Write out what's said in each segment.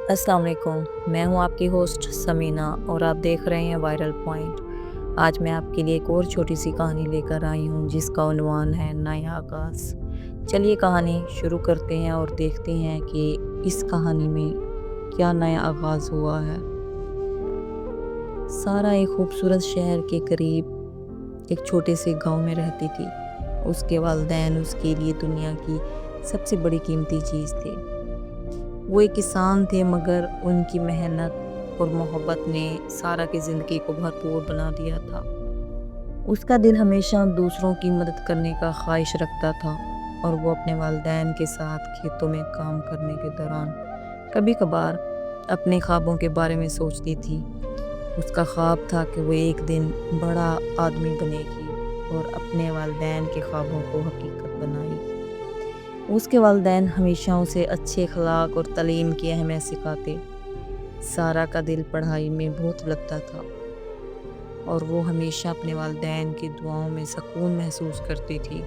السلام علیکم، میں ہوں آپ کی ہوسٹ سمینہ اور آپ دیکھ رہے ہیں وائرل پوائنٹ۔ آج میں آپ کے لیے ایک اور چھوٹی سی کہانی لے کر آئی ہوں جس کا عنوان ہے نیا آغاز۔ چلیے کہانی شروع کرتے ہیں اور دیکھتے ہیں کہ اس کہانی میں کیا نیا آغاز ہوا ہے۔ سارا ایک خوبصورت شہر کے قریب ایک چھوٹے سے گاؤں میں رہتی تھی۔ اس کے والدین اس کے لیے دنیا کی سب سے بڑی قیمتی چیز تھے۔ وہ ایک کسان تھے مگر ان کی محنت اور محبت نے سارا کی زندگی کو بھرپور بنا دیا تھا۔ اس کا دل ہمیشہ دوسروں کی مدد کرنے کا خواہش رکھتا تھا اور وہ اپنے والدین کے ساتھ کھیتوں میں کام کرنے کے دوران کبھی کبھار اپنے خوابوں کے بارے میں سوچتی تھی۔ اس کا خواب تھا کہ وہ ایک دن بڑا آدمی بنے گی اور اپنے والدین کے خوابوں کو حقیقت بنائے گی۔ اس کے والدین ہمیشہ اسے اچھے اخلاق اور تعلیم کی اہمیت سکھاتے۔ سارا کا دل پڑھائی میں بہت لگتا تھا اور وہ ہمیشہ اپنے والدین کی دعاؤں میں سکون محسوس کرتی تھی۔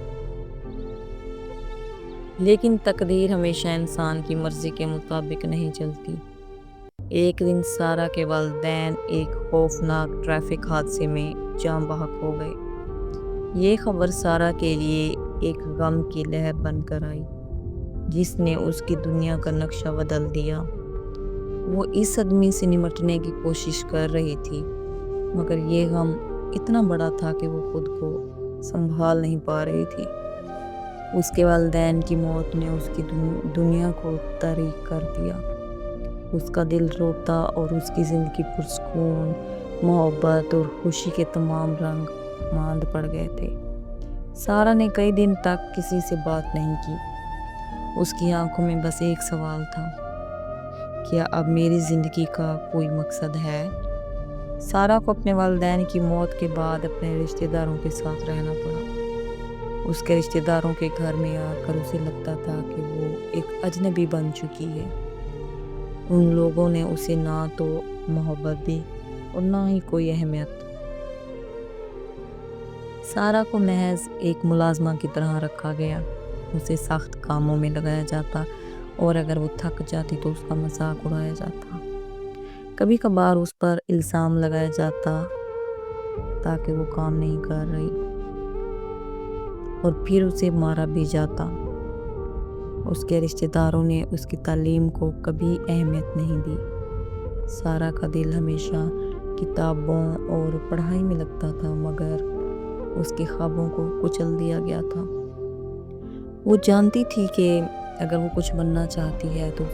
لیکن تقدیر ہمیشہ انسان کی مرضی کے مطابق نہیں چلتی۔ ایک دن سارا کے والدین ایک خوفناک ٹریفک حادثے میں جاں بحق ہو گئے۔ یہ خبر سارا کے لیے ایک غم کی لہر بن کر آئی جس نے اس کی دنیا کا نقشہ بدل دیا۔ وہ اس صدمے سے نمٹنے کی کوشش کر رہی تھی مگر یہ غم اتنا بڑا تھا کہ وہ خود کو سنبھال نہیں پا رہی تھی۔ اس کے والدین کی موت نے اس کی دنیا کو تاریک کر دیا۔ اس کا دل روتا اور اس کی زندگی پرسکون، محبت اور خوشی کے تمام رنگ ماند پڑ گئے تھے۔ سارا نے کئی دن تک کسی سے بات نہیں کی۔ اس کی آنکھوں میں بس ایک سوال تھا، کیا اب میری زندگی کا کوئی مقصد ہے؟ سارا کو اپنے والدین کی موت کے بعد اپنے رشتہ داروں کے ساتھ رہنا پڑا۔ اس کے رشتہ داروں کے گھر میں آ کر اسے لگتا تھا کہ وہ ایک اجنبی بن چکی ہے۔ ان لوگوں نے اسے نہ تو محبت دی اور نہ ہی کوئی اہمیت۔ سارا کو محض ایک ملازمہ کی طرح رکھا گیا۔ اسے سخت کاموں میں لگایا جاتا اور اگر وہ تھک جاتی تو اس کا مذاق اڑایا جاتا۔ کبھی کبھار اس پر الزام لگایا جاتا تاکہ وہ کام نہیں کر رہی اور پھر اسے مارا بھی جاتا۔ اس کے رشتہ داروں نے اس کی تعلیم کو کبھی اہمیت نہیں دی۔ سارا کا دل ہمیشہ کتابوں اور پڑھائی میں لگتا تھا مگر اس کے خوابوں کو کچل دیا گیا تھا۔ وہ جانتی تھی کہ اگر وہ کچھ بننا چاہتی ہے تو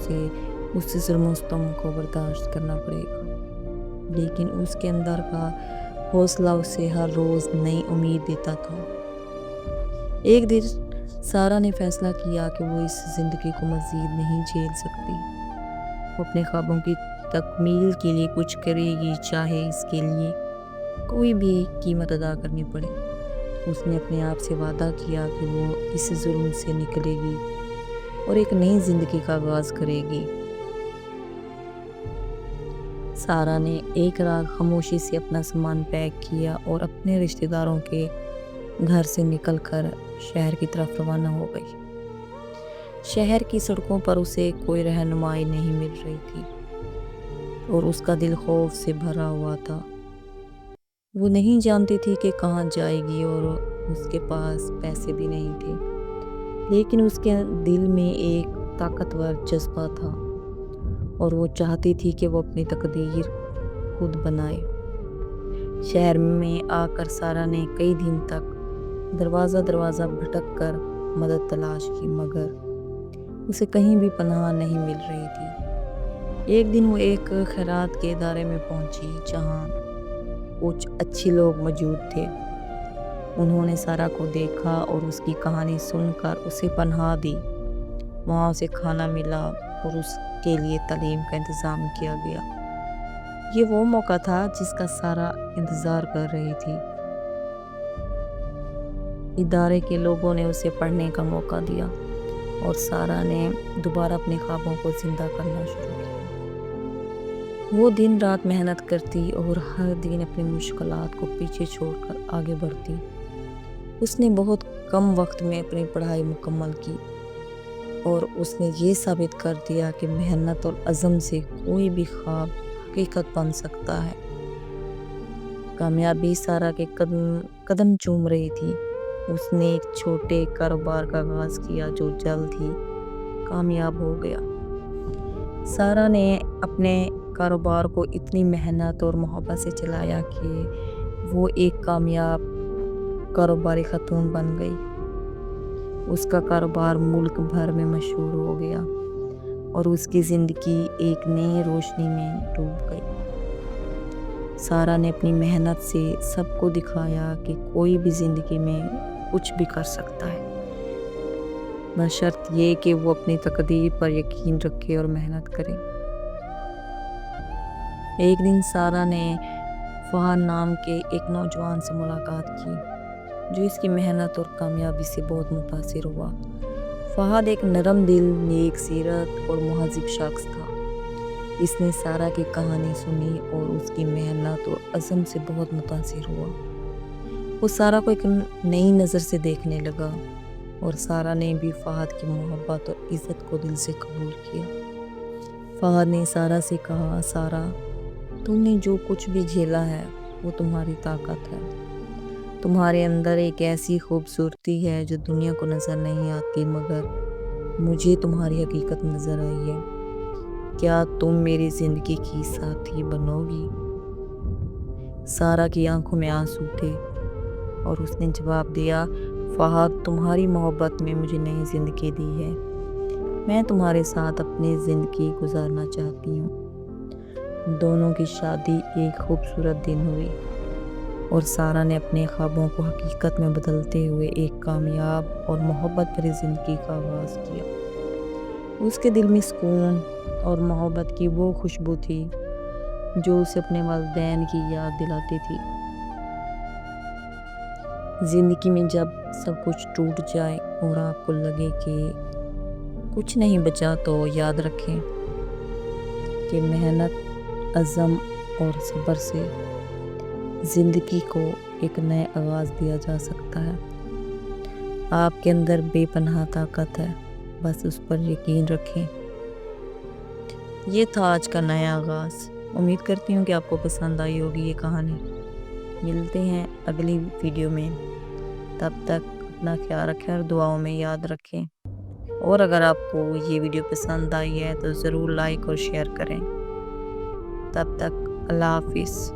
اسے ظلم و ستم کو برداشت کرنا پڑے گا، لیکن اس کے اندر کا حوصلہ اسے ہر روز نئی امید دیتا تھا۔ ایک دن سارا نے فیصلہ کیا کہ وہ اس زندگی کو مزید نہیں جھیل سکتی۔ وہ اپنے خوابوں کی تکمیل کے لیے کچھ کرے گی، چاہے اس کے لیے کوئی بھی قیمت ادا کرنی پڑے۔ اس نے اپنے آپ سے وعدہ کیا کہ وہ اس ظلم سے نکلے گی اور ایک نئی زندگی کا آغاز کرے گی۔ سارا نے ایک رات خاموشی سے اپنا سامان پیک کیا اور اپنے رشتہ داروں کے گھر سے نکل کر شہر کی طرف روانہ ہو گئی۔ شہر کی سڑکوں پر اسے کوئی رہنمائی نہیں مل رہی تھی اور اس کا دل خوف سے بھرا ہوا تھا۔ وہ نہیں جانتی تھی کہ کہاں جائے گی اور اس کے پاس پیسے بھی نہیں تھے، لیکن اس کے دل میں ایک طاقتور جذبہ تھا اور وہ چاہتی تھی کہ وہ اپنی تقدیر خود بنائے۔ شہر میں آ کر سارا نے کئی دن تک دروازہ دروازہ بھٹک کر مدد تلاش کی مگر اسے کہیں بھی پناہ نہیں مل رہی تھی۔ ایک دن وہ ایک خیرات کے ادارے میں پہنچی جہاں کچھ اچھے لوگ موجود تھے۔ انہوں نے سارا کو دیکھا اور اس کی کہانی سن کر اسے پناہ دی۔ وہاں اسے کھانا ملا اور اس کے لیے تعلیم کا انتظام کیا گیا۔ یہ وہ موقع تھا جس کا سارا انتظار کر رہی تھی۔ ادارے کے لوگوں نے اسے پڑھنے کا موقع دیا اور سارا نے دوبارہ اپنے خوابوں کو زندہ کرنا شروع کیا۔ وہ دن رات محنت کرتی اور ہر دن اپنی مشکلات کو پیچھے چھوڑ کر آگے بڑھتی۔ اس نے بہت کم وقت میں اپنی پڑھائی مکمل کی اور اس نے یہ ثابت کر دیا کہ محنت اور عزم سے کوئی بھی خواب حقیقت بن سکتا ہے۔ کامیابی سارہ کے قدم چوم رہی تھی۔ اس نے ایک چھوٹے کاروبار کا آغاز کیا جو جلد ہی کامیاب ہو گیا۔ سارہ نے اپنے کاروبار کو اتنی محنت اور محبت سے چلایا کہ وہ ایک کامیاب کاروباری خاتون بن گئی۔ اس کا کاروبار ملک بھر میں مشہور ہو گیا اور اس کی زندگی ایک نئی روشنی میں ڈوب گئی۔ سارہ نے اپنی محنت سے سب کو دکھایا کہ کوئی بھی زندگی میں کچھ بھی کر سکتا ہے، بشرط یہ کہ وہ اپنی تقدیر پر یقین رکھے اور محنت کرے۔ ایک دن سارہ نے فہد نام کے ایک نوجوان سے ملاقات کی جو اس کی محنت اور کامیابی سے بہت متاثر ہوا۔ فہد ایک نرم دل، نیک سیرت اور مہذب شخص تھا۔ اس نے سارہ کی کہانی سنی اور اس کی محنت اور عزم سے بہت متاثر ہوا۔ وہ سارہ کو ایک نئی نظر سے دیکھنے لگا اور سارہ نے بھی فہد کی محبت اور عزت کو دل سے قبول کیا۔ فہد نے سارہ سے کہا، سارہ، تم نے جو کچھ بھی جھیلا ہے وہ تمہاری طاقت ہے۔ تمہارے اندر ایک ایسی خوبصورتی ہے جو دنیا کو نظر نہیں آتی، مگر مجھے تمہاری حقیقت نظر آئی ہے۔ کیا تم میری زندگی کی ساتھی بنو گی؟ سارہ کی آنکھوں میں آنسو تھے اور اس نے جواب دیا، فہد، تمہاری محبت میں مجھے نئی زندگی دی ہے۔ میں تمہارے ساتھ اپنی زندگی گزارنا چاہتی ہوں۔ دونوں کی شادی ایک خوبصورت دن ہوئی اور سارہ نے اپنے خوابوں کو حقیقت میں بدلتے ہوئے ایک کامیاب اور محبت بھری زندگی کا آغاز کیا۔ اس کے دل میں سکون اور محبت کی وہ خوشبو تھی جو اسے اپنے والدین کی یاد دلاتی تھی۔ زندگی میں جب سب کچھ ٹوٹ جائے اور آپ کو لگے کہ کچھ نہیں بچا تو یاد رکھیں کہ محنت، عزم اور صبر سے زندگی کو ایک نئے آغاز دیا جا سکتا ہے۔ آپ کے اندر بے پناہ طاقت ہے، بس اس پر یقین رکھیں۔ یہ تھا آج کا نیا آغاز۔ امید کرتی ہوں کہ آپ کو پسند آئی ہوگی یہ کہانی۔ ملتے ہیں اگلی ویڈیو میں، تب تک اپنا خیال رکھیں اور دعاؤں میں یاد رکھیں۔ اور اگر آپ کو یہ ویڈیو پسند آئی ہے تو ضرور لائک اور شیئر کریں۔ تب تک اللہ حافظ۔